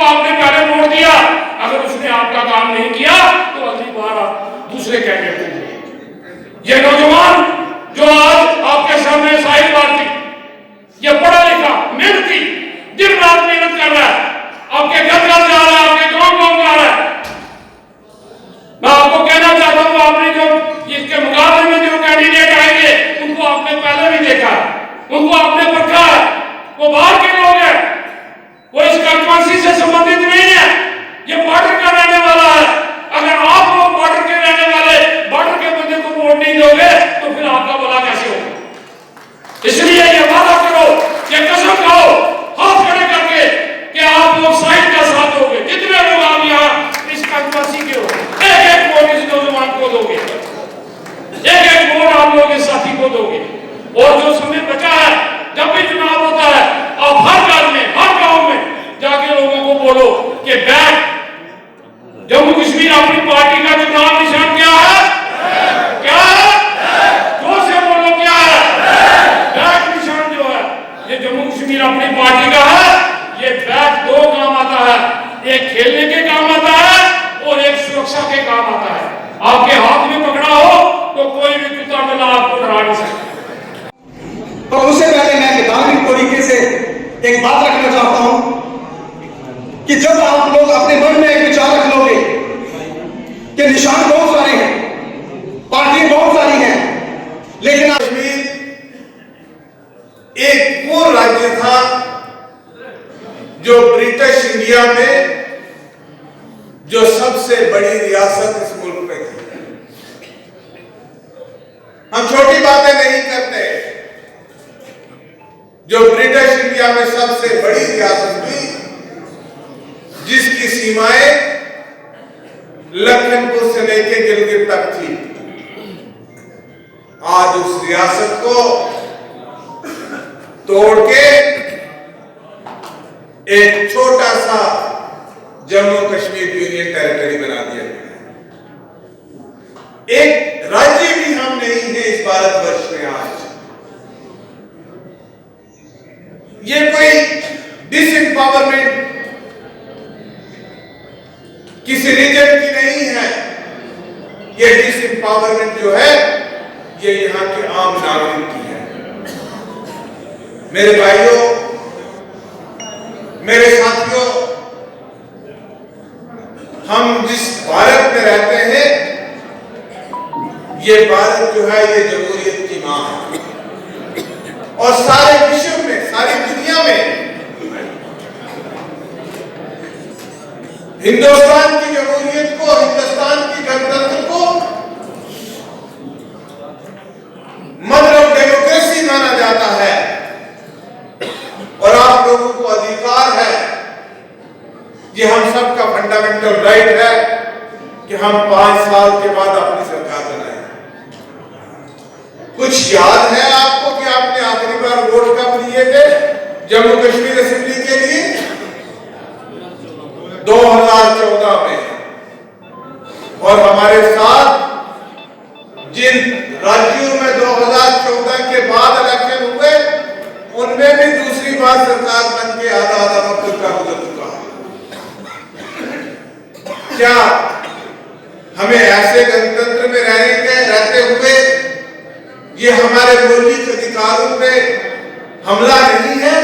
آپ نے پہلے موڑ دیا. اگر اس نے آپ کا کام نہیں کیا تو اگلی بار آپ دوسرے کہہ دیتے ہیں. یہ نوجوان جو آج آپ کے سامنے سائل بھارتی، یہ پڑھا لکھا محنتی دن رات محنت کر رہا ہے، آپ کے گھر گھر جا رہا ہے، آپ کے گاؤں گاؤں جا رہا ہے. میں آپ کو کہنا چاہتا ہوں، آپ نے جو اس کے مقابلے میں جو کینڈیڈیٹ آئیں گے ان کو آپ نے پہلے بھی دیکھا ہے، ان کو آپ نے پرکھا ہے. وہ باہر کے لوگ ہیں، وہ اس کنسٹیٹوئنسی سے سمبندھت نہیں ہے، یہ بارڈر کا رہنے والا ہے. اگر آپ لوگ بارڈر کے رہنے والے بارڈر کے بندے کو ووٹ نہیں دو گے تو پھر آپ کا بھلا کیسے ہوگا؟ اس لیے یہ وعدہ کرو، یہ قسم کھاؤ ہاتھ کھڑے کر کے کہ آپ لوگ سائن کا ساتھ دو گے. جتنے لوگ آپ یہاں اس کنسٹیٹوئنسی کے ہو، ایک ایک ووٹ اس نوجوان کو دو گے، ایک ایک ووٹ آپ لوگ اس ساتھی کو دو گے. اور جو سمے بچا ہے، جب بھی چناؤ ہوتا ہے آپ ہر گھر میں ہر گاؤں میں جا کے لوگوں کو بولو کہ بیک جموں کشمیر اپنی پارٹی کا چناؤ نشان کیا ہے؟ کیا ہے؟ جو سے بولو کیا ہے؟ بیک نشان جو ہے یہ جموں کشمیر اپنی پارٹی کا ہے. یہ بیک دو کام آتا ہے، ایک کھیلنے کے کام آتا ہے اور ایک سرکشا کے کام آتا ہے. آپ کے ہاتھ میں پکڑا ہو تو کوئی بھی کتا بلا آپ کو ڈرا نہیں سکتا. تو اس سے پہلے میں نظامی طریقے سے ایک بات رکھنا چاہتا ہوں کہ جب آپ لوگ اپنے من میں ایک وچار رکھ لو گے کہ نشان بہت سارے ہیں، پارٹی بہت ساری ہیں، لیکن کشمیر ایک وہ راجیہ تھا جو برٹش انڈیا میں جو سب سے بڑی ریاست اس ملک میں تھی. ہم چھوٹی باتیں نہیں کرتے. جو برٹش انڈیا میں سب سے بڑی ریاست تھی جس کی سیمائیں لکھن پور سے لے کے گلگت تک تھی، آج اس ریاست کو توڑ کے ایک چھوٹا سا جموں کشمیر یونین ٹیریٹری بنا دیا گیا. ایک راجیہ بھی ہم نہیں ہیں اس بھارت ورش میں. آج یہ کوئی ڈس امپاورمنٹ کسی ریجن کی نہیں ہے. یہ ڈس امپاورمنٹ جو ہے یہ یہاں کے عام ناگرک کی ہے. میرے بھائیوں، میرے ساتھیوں، ہم جس بھارت میں رہتے ہیں یہ بھارت جو ہے یہ جمہوریت کی ماں ہے. اور سارے وشو میں، ساری دنیا میں ہندوستان کی جمہوریت کو، ہندوستان کی گنتنتر کو مدر آف ڈیموکریسی مانا جاتا ہے. اور آپ لوگوں کو ادھیکار ہے، یہ ہم سب کا فنڈامنٹل رائٹ ہے کہ ہم 5 سال کے بعد اپنی سرکار بنائیں. کچھ یاد ہے آپ کو کہ آپ نے آخری بار ووٹ کب دیے تھے جموں کشمیر اسمبلی کے لیے؟ 2014 میں. اور ہمارے ساتھ جن راجیوں میں 2014 کے بعد الیکشن ہوئے ان میں بھی دوسری بار سرکار بن کے آدھا وقت کا گزر چکا ہے. کیا ہمیں ایسے گنتنتر میں رہتے ہوئے یہ ہمارے مولک ادھیکاروں پہ حملہ نہیں ہے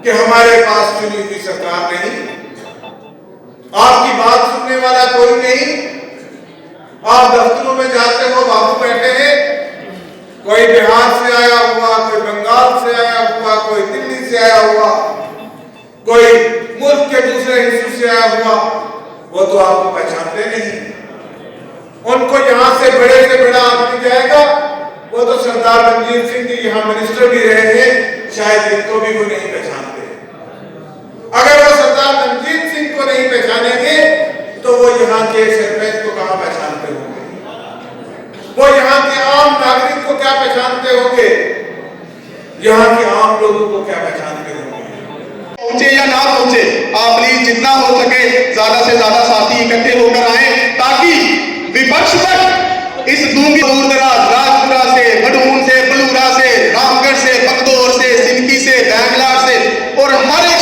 کہ ہمارے پاس چنی ہوئی سرکار نہیں، آپ کی بات سننے والا کوئی نہیں؟ آپ دفتروں میں جاتے ہو، بابو بیٹھے ہیں، کوئی بہار سے آیا ہوا، کوئی بنگال سے آیا ہوا، کوئی دلی سے آیا ہوا، کوئی ملک کے دوسرے حصے سے آیا ہوا، وہ تو آپ کو پہچانتے نہیں. ان کو یہاں سے بڑا آدمی جائے گا، وہ تو سردار رنجیت سنگھ جی یہاں منسٹر بھی رہے ہیں، شاید ان کو بھی وہ نہیں پہچانتے. اگر وہ سردار رنجیت سنگھ کو نہیں پہچانیں گے تو وہ یہاں کے سرپنچ کو کہاں پہچانتے ہوں گے؟ وہ یہاں کے عام ناگرک کو کیا پہچانتے ہوں گے؟ یہاں کے عام لوگوں کو کیا پہچانتے ہوں گے؟ پہنچے یا نہ پہنچے، آپ پلیز جتنا ہو سکے زیادہ سے زیادہ ساتھی اکٹھے ہو کر آئیں تاکہ وپکش تک اس دور دراز راجپورہ سے، بڈون سے، بلورا سے، رام گڑھ سے، بگدور سے، سنکی سے، بینگلار سے اور ہر ایک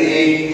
1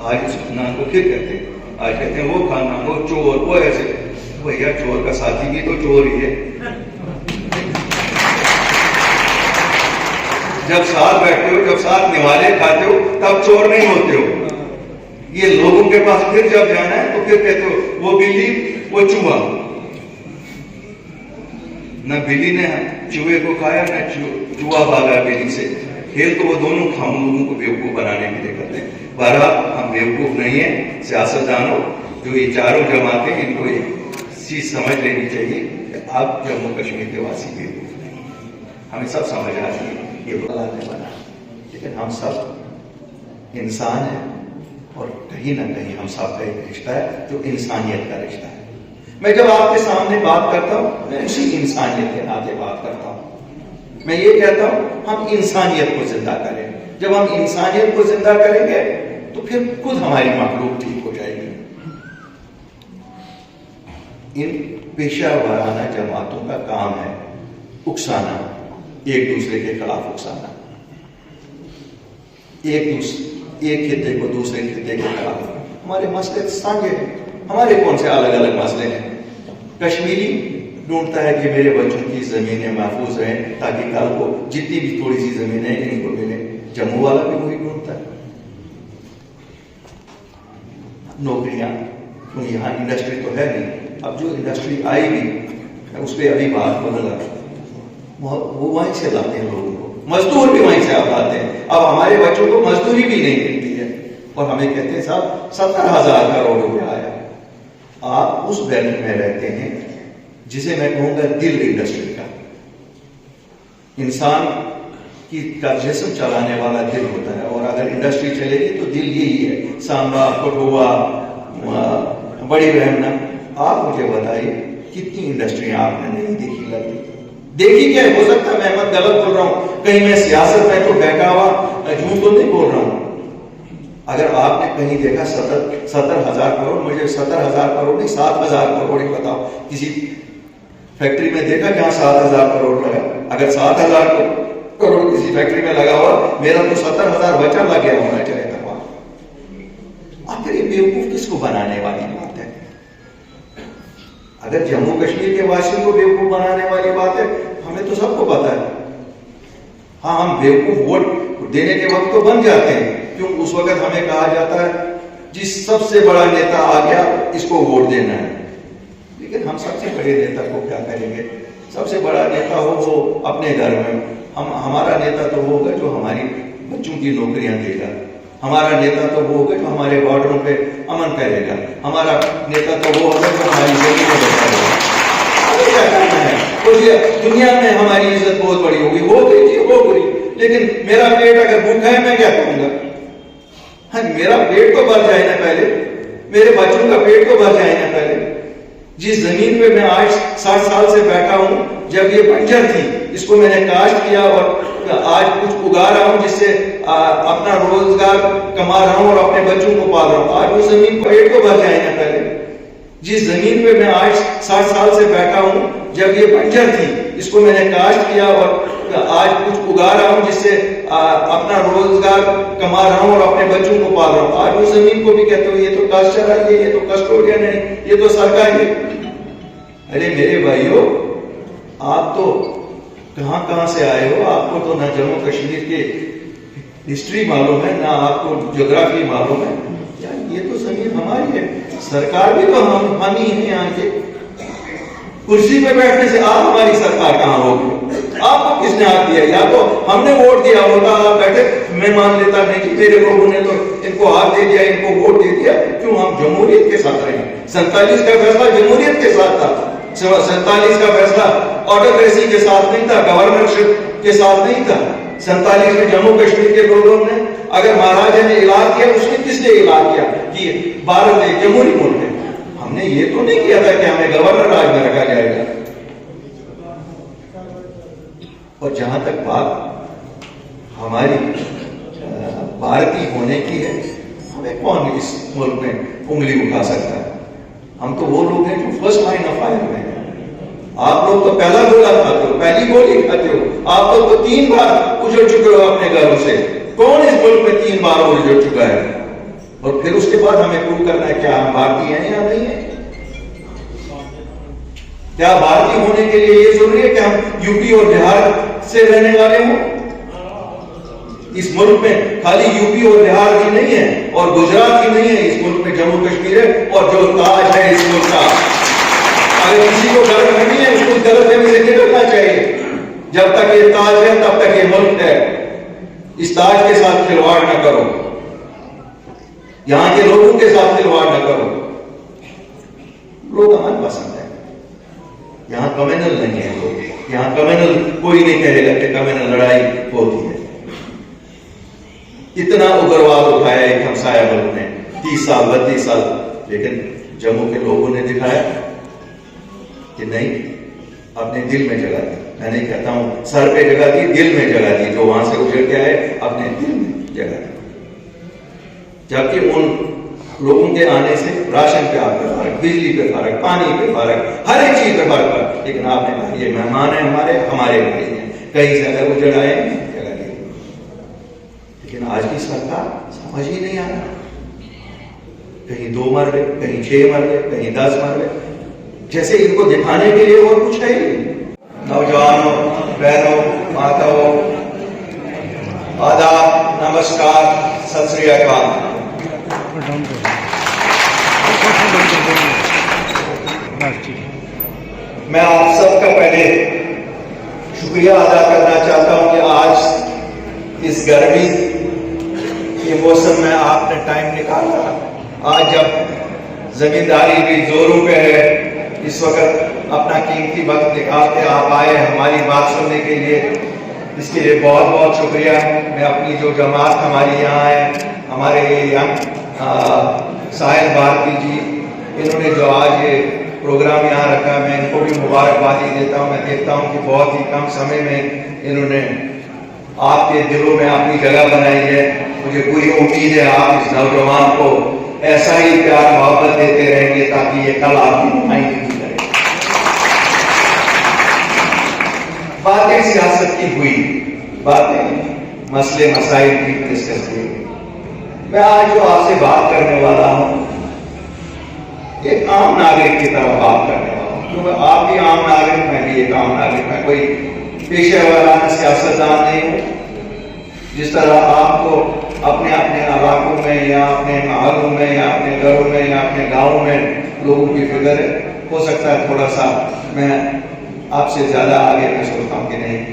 آج اس خاندان کو پھر کہتے ہیں، آج کہتے ہیں وہ خاندان، وہ چور، وہ ایسے. بھیا چور کا ساتھی بھی تو چور ہی ہے. جب ساتھ بیٹھتے ہو، جب ساتھ نوالے کھاتے ہو، تب چور نہیں ہوتے ہو. یہ لوگوں کے پاس پھر جب جانا ہے تو پھر کہتے ہو وہ بلی، وہ چوہا. نہ بلی نے چوہے کو کھایا، نہ چوہا بھاگا بلی سے. کھیل تو وہ دونوں ہم لوگوں کو بیوقوف بنانے کے لیے کرتے ہیں. بہرحال ہم بیوقوف نہیں ہیں. سیاستدانوں جو یہ چاروں جماعتیں، ان کو ایک چیز سمجھ لینی چاہیے کہ آپ جموں کشمیر کے واسی بیوقوف نہیں. ہمیں سب سمجھ آتی ہے یہ اللہ نے بنا، لیکن ہم سب انسان ہیں اور کہیں نہ کہیں ہم سب کا ایک رشتہ ہے جو انسانیت کا رشتہ ہے. میں جب آپ کے سامنے بات کرتا ہوں، میں اسی انسانیت کے ناطے بات کرتا ہوں. میں یہ کہتا ہوں ہم انسانیت کو زندہ کریں. جب ہم انسانیت کو زندہ کریں گے تو پھر خود ہماری مخلوق ٹھیک ہو جائے گی. ان پیشہ ورانہ جماعتوں کا کام ہے اکسانا، ایک دوسرے کے خلاف اکسانا، ایک خطے کو دوسرے خطے کے خلاف. ہمارے مسئلے سانجے ہیں، ہمارے کون سے الگ الگ مسئلے ہیں. کشمیری ڈھونڈتا ہے کہ میرے بچوں کی زمینیں محفوظ رہیں تاکہ کل کو جتنی بھی تھوڑی سی زمینیں ان کو ملے. جموں والا بھی وہی ڈھونڈتا ہے. نوکریاں، یہاں انڈسٹری تو ہے نہیں. اب جو انڈسٹری آئی بھی اس پہ ابھی بات بدل رہا ہے، وہ وہیں سے لاتے ہیں لوگوں کو. مزدور بھی وہیں سے آپ لاتے ہیں. اب ہمارے بچوں کو مزدوری بھی نہیں ملتی ہے اور ہمیں کہتے ہیں صاحب 70,000 کروڑ روپے آیا. آپ اس بیلٹ میں رہتے ہیں جسے میں کہوں گا دل انڈسٹری کا. انسان کا جسم چلانے والا دل ہوتا ہے، اور اگر انڈسٹری چلے گی تو دل یہی ہے. سانبا، کٹھوا، بڑی بہمنا. آپ مجھے بتائیے کتنی انڈسٹریاں آپ نے نہیں دیکھی لگی؟ دیکھی کیا؟ ہو سکتا ہے میں غلط بول رہا ہوں، کہیں میں سیاست میں تو بہکاوا جھوٹ تو نہیں بول رہا ہوں. اگر آپ نے کہیں دیکھا 70,000 کروڑ، مجھے 70,000 کروڑ نہیں 7,000 کروڑ ہی بتاؤ کسی فیکٹری میں دیکھا جہاں 7,000 کروڑ لگا. اگر 7,000 کروڑ کسی فیکٹری میں لگا ہوا، میرا تو 70,000 بچا لگ گیا ہونا چاہیے تھا وہاں. آخر یہ بیوقوف کس کو بنانے والی بات ہے؟ اگر جموں کشمیر کے واسیوں کو بیوقوف بنانے والی بات ہے، ہمیں تو سب کو پتا ہے. ہاں، ہم بیوقوف ووٹ دینے کے وقت تو بن جاتے ہیں، کیوں اس وقت ہمیں کہا جاتا ہے جس سب سے بڑا نیتا آ گیا اس کو ووٹ دینا ہے. لیکن ہم سب سے بڑے نیتا کو کیا کریں گے؟ سب سے بڑا نیتا ہو وہ اپنے گھر میں. ہمارا نیتا تو وہ ہوگا جو ہماری بچوں کی نوکریاں دے گا. ہمارا نیتا تو وہ ہوگا جو ہمارے بارڈروں پہ امن کرے گا. ہمارا نیتا تو وہ ہوگا جو ہماری زمینیں بچائے گا. ہمیں کیا کرنا ہے؟ دنیا میں ہماری عزت بہت بڑی ہوگی، ہو گئی جی، ہو گئی. لیکن میرا پیٹ اگر بھوکا ہے میں کیا کروں گا؟ ہاں، میرا پیٹ تو بھر جائے نا پہلے، میرے بچوں کا پیٹ تو بھر جائے نا پہلے. جس زمین پہ میں آج 60 سال سے بیٹھا ہوں، جب یہ بنجر تھی، اس کو میں نے کاشت کیا اور آج کچھ اگا رہا ہوں جس سے اپنا روزگار کما رہا ہوں اور اپنے بچوں کو پال رہا ہوں. آج وہ زمین پیٹ کو بھر جائے نا پہلے. جس زمین پہ میں آج 60 سال سے بیٹھا ہوں، جب یہ بنجر تھی، اس کو میں نے کاشت کیا اور آج کچھ اگا رہا ہوں جس سے اپنا روزگار کما رہا ہوں اور اپنے بچوں کو پال رہا ہوں. آج وہ زمین کو بھی کہتے ہو یہ تو کاسچر ہے، یہ تو کسٹوڈین ہے، یہ تو سرکاری ہے. ارے میرے بھائیو، آپ تو کہاں سے آئے ہو؟ آپ کو تو نہ جموں کشمیر کے ہسٹری معلوم ہے، نہ آپ کو جغرافی معلوم ہے. یار یہ تو زمین ہماری ہے، سرکار بھی تو ہم ہی ہیں. یہاں کے کرسی پہ بیٹھنے سے آپ ہماری سرکار کہاں ہوگی؟ آپ کو کس نے ہاتھ دیا؟ یا تو ہم نے ووٹ دیا ہوتا، آپ بیٹھے. میں مان لیتا نہیں کہ میرے لوگوں نے تو ان کو ہاتھ دے دیا، ان کو ووٹ دے دیا. کیوں؟ ہم جمہوریت کے ساتھ رہے. 47 کا فیصلہ جمہوریت کے ساتھ تھا. 47 کا فیصلہ آٹوکریسی کے ساتھ نہیں تھا، گورنرشپ کے ساتھ نہیں تھا. 47 میں جموں کشمیر کے لوگوں نے، اگر مہاراجا نے اعلان کیا، اس نے کس نے اعلان کیا کہ بھارت ایک جمہوری ملک ہے؟ ہم نے یہ تو نہیں کیا تھا کہ ہمیں گورنر راج میں رکھا جائے گا. اور جہاں تک بات ہماری بھارتی ہونے کی ہے، ہمیں کون اس ملک میں انگلی اٹھا سکتا ہے؟ ہم تو وہ لوگ ہیں جو فرسٹ لائن آف فائر میں ہیں. آپ لوگ تو پہلا گولا کھاتے ہو، پہلی گولی کھاتے ہو. آپ لوگ تو 3 بار اجڑ چکے ہو اپنے گھروں سے. کون اس ملک میں 3 بار اجڑ چکا ہے؟ اور پھر اس کے بعد ہمیں پروو کرنا ہے کیا ہم بھارتی ہیں یا نہیں ہیں. کیا بھارتی ہونے کے لیے یہ ضروری ہے کہ ہم یو پی اور بہار سے رہنے والے ہوں؟ اس ملک میں خالی یو پی اور بہار بھی نہیں ہے اور گجرات بھی نہیں ہے، اس ملک میں جموں کشمیر ہے اور جو تاج ہے اس ملک کا. اگر کسی کو غلط فہمی ہے اس کو غلط فہمی سے نکلنا چاہیے. جب تک یہ تاج ہے تب تک یہ ملک ہے. اس تاج کے ساتھ کھلواڑ نہ کرو، یہاں کے لوگوں کے ساتھ کھلواڑ نہ کرو. لوگ امن پسند ہے، یہاں کمیونل نہیں ہے لوگ. یہاں کمیونل کوئی نہیں کہے گا کہ کمیونل لڑائی ہوتی ہے. اتنا اگرواد اٹھایا ایک ہمسایہ ملک نے 30 سال 32 سال، لیکن جموں کے لوگوں نے دکھایا کہ نہیں، اپنے دل میں جگہ دی. میں نہیں کہتا ہوں سر پہ جگہ دی، دل میں جگہ دی. جو وہاں سے اجڑ کے آئے اپنے دل میں جگہ دی. جبکہ ان لوگوں کے آنے سے راشن پہ آپ کا فرق، بجلی پہ فرق، پانی پہ فرق، ہر ایک چیز پہ فرق پڑا. لیکن آپ نے کہا یہ مہمان ہیں ہمارے نہیں ہیں، کہیں سے اگر اجڑ آئے جگہ دی. لیکن آج کی سرکار سمجھ ہی نہیں آ رہا. کہیں 2 مر گئے، کہیں 6 مر گئے، کہیں 10 مر گئے، جیسے ان کو دکھانے کے لیے اور کچھ ہے ہی. نوجوانوں، بہنوں، ماتاؤں، آداب، نمسکار، ست سری اکال. میں آپ سب کا پہلے شکریہ ادا کرنا چاہتا ہوں کہ آج اس گرمی کے موسم میں آپ نے ٹائم نکالا. آج جب زمینداری بھی زوروں پہ ہے، اس وقت اپنا قیمتی وقت نکال کے آپ آئے ہماری بات سننے کے لیے. اس کے لیے بہت بہت شکریہ. میں اپنی جو جماعت ہماری یہاں ہے، ہمارے ساحل بھارتی جی، انہوں نے جو آج یہ پروگرام یہاں رکھا، میں ان کو بھی مبارکبادی دیتا ہوں. میں دیکھتا ہوں کہ بہت ہی کم سمے میں انہوں نے آپ کے دلوں میں اپنی جگہ بنائی ہے. مجھے پوری امید ہے آپ اس نوجوان کو ایسا ہی پیار محبت دیتے رہیں گے تاکہ یہ کل آپ کی نمائندگی کرے. باتیں سیاست کی ہوئی، باتیں مسئلے مسائل کی ڈسکس ہوئی. میں آج جو آپ سے بات کرنے والا ہوں ایک عام ناگرک کی طرح بات کرنے والا ہوں، کیونکہ آپ بھی عام ناگرک، میں بھی ایک عام ناگرک. میں کوئی پیشہ ورانہ سیاستدان نہیں ہوں. جس طرح آپ کو اپنے اپنے علاقوں میں یا اپنے محلوں میں یا اپنے گھروں میں یا اپنے گاؤں میں لوگوں کی فکر ہے، ہو سکتا ہے تھوڑا سا میں آپ سے زیادہ آگے میں سوچتا ہوں کہ نہیں،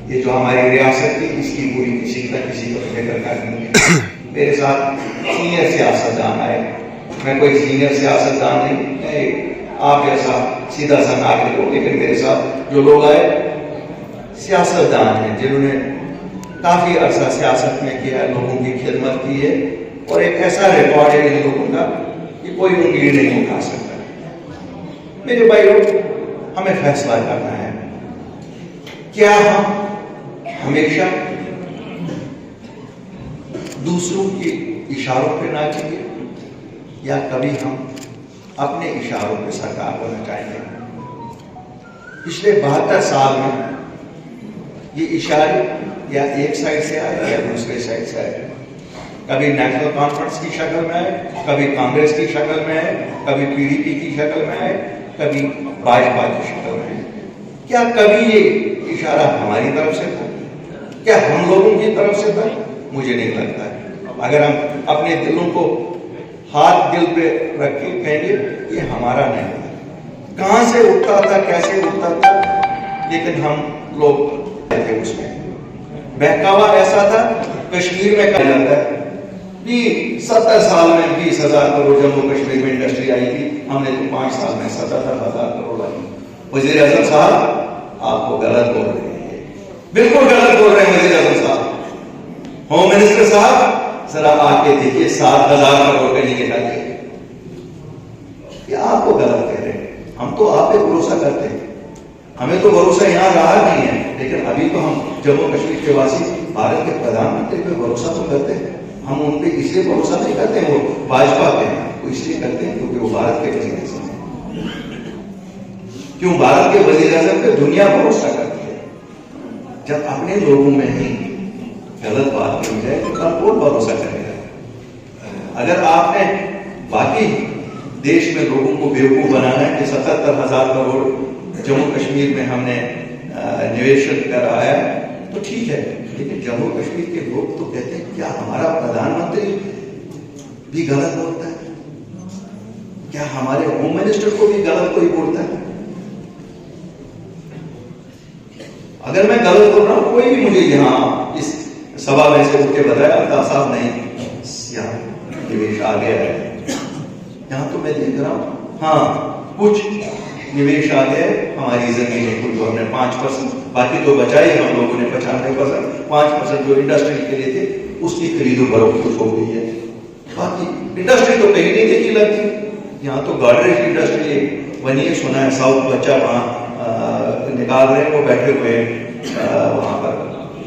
یہ جو ہماری ریاست تھی اس کی پوری کسی کو فکر کرنی ہے. میرے ساتھ سینئر سیاستدان آئے. میں کوئی سینئر سیاستدان نہیں، میں آپ جیسا سیدھا سا ناگرک ہوں، لیکن میرے ساتھ جو لوگ آئے سیاستدان ہیں جنہوں نے کافی عرصہ سیاست میں کیا ہے، لوگوں کی خدمت کی ہے، اور ایک ایسا ریکارڈ ہے ان لوگوں کا کہ کوئی انگلی نہیں اٹھا سکتا. میرے بھائیوں، ہمیں فیصلہ کرنا ہے، کیا ہم ہمیشہ دوسروں کے اشاروں پہ ناچیں گے یا کبھی ہم اپنے اشاروں پہ سرکار کو نچائیں گے؟ پچھلے 72 سال میں یہ اشارے یا ایک سائڈ سے آئے یا دوسرے سائڈ سے آئے. کبھی نیشنل کانفرنس کی شکل میں آئے، کبھی کانگریس کی شکل میں آئے، کبھی PDP کی شکل میں آئے، کبھی بھاجپا کی شکل میں آئے. کیا کبھی یہ اشارہ ہماری طرف سے تھا؟ کیا ہم لوگوں کی طرف سے تھا؟ مجھے نہیں لگتا ہے. اگر ہم اپنے دلوں کو ہاتھ دل پہ رکھ کے کہیں گے یہ ہمارا نہیں تھا، کہاں سے اٹھتا تھا، کیسے اٹھتا تھا، لیکن ہم لوگ تھے اس میں. بہکاوا ایسا تھا. کشمیر میں کہا جاتا ہے 70 سال میں 20,000 کروڑ جموں کشمیر میں انڈسٹری آئی تھی، ہم نے تو 5 سال میں 77,000 کروڑ آئی. وزیر اعظم صاحب آپ کو غلط بول رہے ہیں، بالکل غلط بول رہے ہیں وزیر اعظم صاحب. ہوم منسٹر صاحب ذرا آ کے دیکھیے 7,000 کروڑ کہیں نکالیے. یہ آپ کو غلط کہہ رہے ہیں. ہم تو آپ پہ بھروسہ کرتے ہیں، ہمیں تو بھروسہ یہاں رہا نہیں ہے، لیکن ابھی تو ہم جموں کشمیر کے واسی بھارت کے پردھان منتری پہ بھروسہ تو کرتے ہیں. ہم ان پہ اس لیے بھروسہ نہیں کرتے ہیں، وہ بھاجپا پہ ہیں، وہ اس لیے کرتے ہیں کیونکہ وہ بھارت کے وزیر اعظم ہیں. کیوں بھارت کے وزیر اعظم پہ دنیا بھروسہ کرتی ہے؟ جب اپنے لوگوں میں ہی غلط بات کی جائے تو کل کون بھروسہ کرے گا؟ اگر آپ نے باقی دیش میں لوگوں کو بیوقوف بنانا ہے کہ 77,000 کروڑ جموں کشمیر میں ہم نے نویشن کرایا تو ٹھیک ہے، لیکن جموں کشمیر کے لوگ تو کہتے ہیں کیا ہمارا پردھان منتری بھی غلط بولتا ہے؟ کیا ہمارے ہوم منسٹر کو بھی غلط کوئی بولتا ہے؟ اگر میں غلط بول رہا ہوں کوئی بھی مجھے یہاں اس سبھا میں سے اٹھ کے بتایا الطاف صاحب نہیں یہاں نویش آ گیا ہے، یہاں تو میں دیکھ رہا ہوں ہاں کچھ نویش آ گئے ہماری زمینیں کچھ تو ہم نے 5%، باقی تو بچائی ہم لوگوں نے 95%، 5% جو انڈسٹری کے لیے تھے اس کی خرید و فروخت ہو گئی ہے، باقی انڈسٹری تو کہیں نہیں دیکھی لگتی، یہاں تو گارڈریج انڈسٹری بنی ہے، سنا ہے ساؤتھ بچہ وہاں نکال رہے ہیں، وہ بیٹھے ہوئے وہاں پر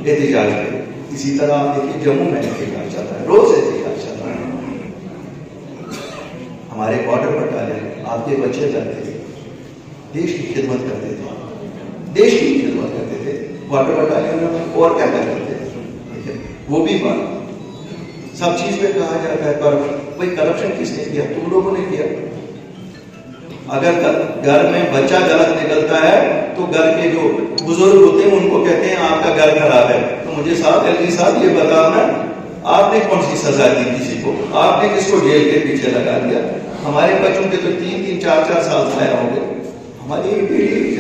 احتجاج پہ۔ اسی طرح آپ دیکھیے جموں میں احتجاج چل رہا ہے، روز احتجاج چل رہا ہے، ہمارے بارڈر پر ڈالے آپ کے بچے جاتے تھے، دیش کی خدمت کرتے تھے، دیش کی خدمت کرتے تھے، بارڈر پر ڈالے اور کیا کرتے تھے، وہ بھی بات سب چیز پہ کہا جاتا ہے کرپشن، کرپشن کس نے کیا؟ تم لوگوں نے کیا۔ اگر گھر میں بچہ غلط نکلتا ہے تو گھر کے جو بزرگ ہوتے ہیں ان کو کہتے ہیں آپ کا گھر خراب ہے، تو مجھے ایل صاحب یہ بتانا آپ نے کون سی سزا دی کسی کو؟ آپ نے کس کو جیل کے پیچھے لگا دیا؟ ہمارے بچوں کے تو 3-3 4-4 سال ضائع ہو گئے۔ ہماری یہ پیڑھی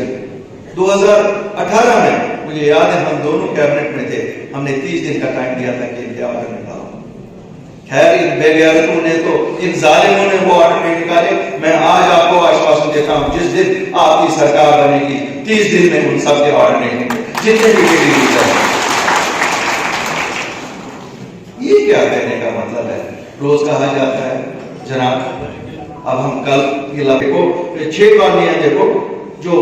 2018 میں مجھے یاد ہے ہم دونوں کیبنٹ میں تھے، ہم نے 30 دن کا ٹائم دیا تھا کہ ان کے آرڈر نکالو، خیر ان بے غیرتوں نے تو ان ظالموں نے وہ آرڈر نہیں نکالے۔ میں آج آپ کو آشواسن دیتا ہوں جس دن آپ کی سرکار بنے گی 30 دن میں ان سب کے آرڈر نہیں نکلے جتنے بھی یہ کیا کہنے کا مطلب ہے؟ روز کہا جاتا ہے جناب اب ہم کل علاقے کو 6 کالونیاں دیکھو جو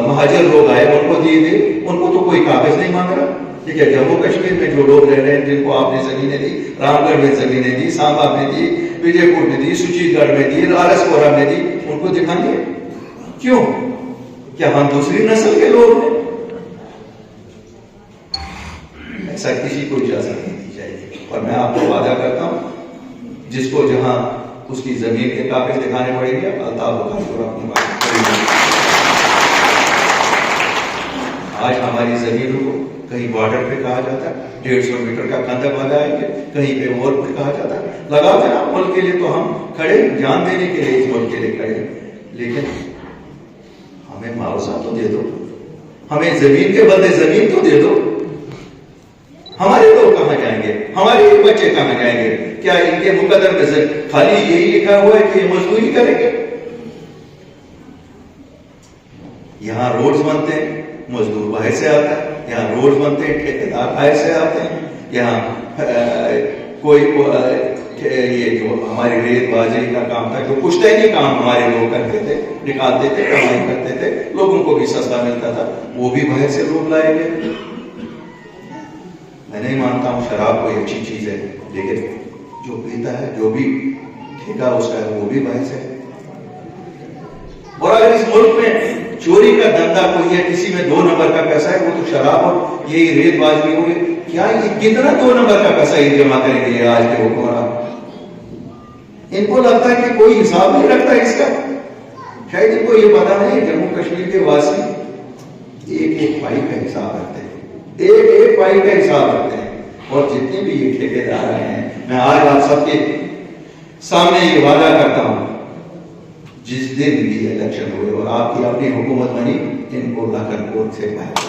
مہاجر لوگ آئے ان کو دیے گئے، ان کو تو کوئی کاغذ نہیں مانگ رہا، ٹھیک ہے۔ جموں کشمیر میں جو لوگ رہ رہے ہیں جن کو آپ نے زمینیں دی، رام گڑھ میں زمینیں دی، سانبا میں دی، وجے پور میں دی، سچیت گڑھ میں دی، رارس پورہ میں دی، ان کو دکھائیے کیوں؟ کیا ہم دوسری نسل کے لوگ ہیں؟ ایسا کسی کو اجازت نہیں دی جائے گی، اور میں آپ کو وعدہ کرتا ہوں جس کو جہاں اس کی زمین کے کاغذ دکھانے پڑیں گے الطاف اپنی بات کریں گے۔ آج ہماری زمینوں کو کہیں بارڈر پہ کہا جاتا ہے 150 میٹر کا خندق لگائیں گے، کہیں پہ اور پہ کہا جاتا ہے لگاؤ جناب، ملک کے لیے تو ہم کھڑے، جان دینے کے لیے اس ملک کے لیے کھڑے، لیکن ہمیں معاوضہ تو دے دو، ہمیں زمین کے بدلے زمین تو دے دو۔ ہمارے لوگ کہاں جائیں گے؟ ہمارے بچے کہاں جائیں گے؟ کیا ان کے مقدر میں خالی یہی لکھا ہوا ہے کہ یہ مزدوری کریں گے؟ یہاں روڈز بنتے ہیں مزدور باہر سے آتا ہے، یہاں روڈ بنتے ہیں ٹھیکیدار باہر سے آتے ہیں، یہاں کوئی یہ جو ہماری ریت بازی کا کام تھا جو پشتینی کام ہمارے لوگ کرتے تھے، نکالتے تھے، کمائی کرتے تھے، لوگوں کو بھی سستا ملتا تھا، وہ بھی باہر سے لوگ لائے گئے۔ میں نہیں مانتا ہوں شراب کوئی اچھی چیز ہے، لیکن جو پیتا ہے جو بھی ٹھیکا اس کا ہے وہ بھی باہر سے ہے۔ اور اگر اس ملک میں چوری کا دھندا کوئی ہے، کسی میں 2 نمبر کا پیسہ ہے، وہ تو شراب اور یہی ریت بازی ہوگی، کیا یہ کتنا 2 نمبر کا پیسہ یہ جمع کریں گے یہ آج کے حکمران؟ ان کو لگتا ہے کہ کوئی حساب نہیں رکھتا اس کا، شاید ان کو یہ پتا نہیں ہے جموں کشمیر کے واسی ایک پائی کا حساب رکھتے ہیں، ایک پائی کا حساب رکھتے ہیں، اور جتنے بھی یہ ٹھیکیدار ہیں، میں آج آپ سب کے سامنے یہ وعدہ کرتا ہوں جس دن بھی الیکشن ہوئے اور آپ کی اپنی حکومت بنی، ان کو لاکر کوٹ سے باہر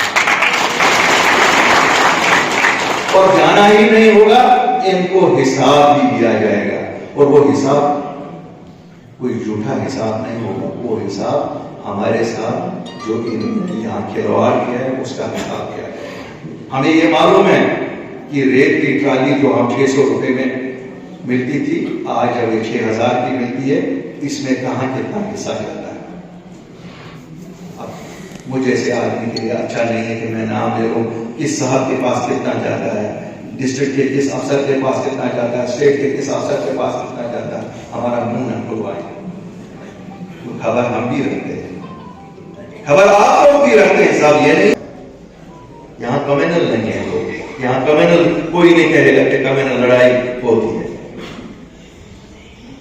اور جانا ہی نہیں ہوگا، ان کو حساب بھی دیا جائے گا، اور وہ حساب کوئی جھوٹا حساب نہیں ہوگا، وہ حساب ہمارے ساتھ جو انہوں نے یہاں کھلواڑ کیا ہے اس کا حساب کیا ہے۔ ہمیں یہ معلوم ہے کہ ریت کی ٹرالی جو ہم 600 روپے میں ملتی تھی، آج اب 6000 کی ملتی ہے، اس میں کہاں کتنا حصہ جاتا ہے؟ اب مجھے ایسے آدمی کے لیے اچھا نہیں ہے کہ میں نام لے لوں کس صاحب کے پاس کتنا جاتا ہے، ڈسٹرکٹ کے کس افسر کے پاس کتنا جاتا ہے، اسٹیٹ کے کس افسر کے پاس کتنا جاتا ہے، ہمارا منہ نہ کھلوائیں، خبر ہم بھی رکھتے ہیں، خبر آپ لوگ بھی رکھتے ہیں صاحب، یہ نہیں یہاں کمیونل نہیں ہے لوگ، یہاں کمیونل کوئی نہیں کہے گا کہ کمیونل لڑائی ہوتی ہے،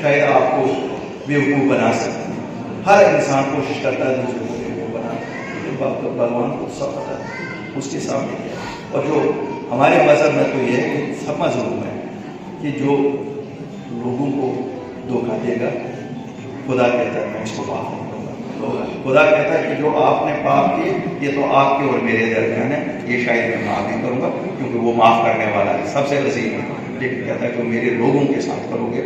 شاید آپ کو بیوقوف بنا سکتے ہیں. ہر انسان کوشش کرتا ہے دوسرے کو بیوقوف بنانا. بھگوان کو سب پتہ ہے اس کے سامنے کیا. اور جو ہمارے مذہب میں تو یہ ہے کہ سب مذہب ہے کہ جو لوگوں کو دھوکہ دے گا خدا کہتا ہے میں اس کو معاف نہیں کروں گا. خدا کہتا ہے کہ جو آپ نے پاپ کیے یہ تو آپ کے اور میرے درمیان ہے, یہ شاید میں معاف نہیں کروں گا کیونکہ وہ معاف کرنے والا ہے, سب سے عظیم ہے. لیکن کہتا ہے کہ میرے لوگوں کے ساتھ کرو گے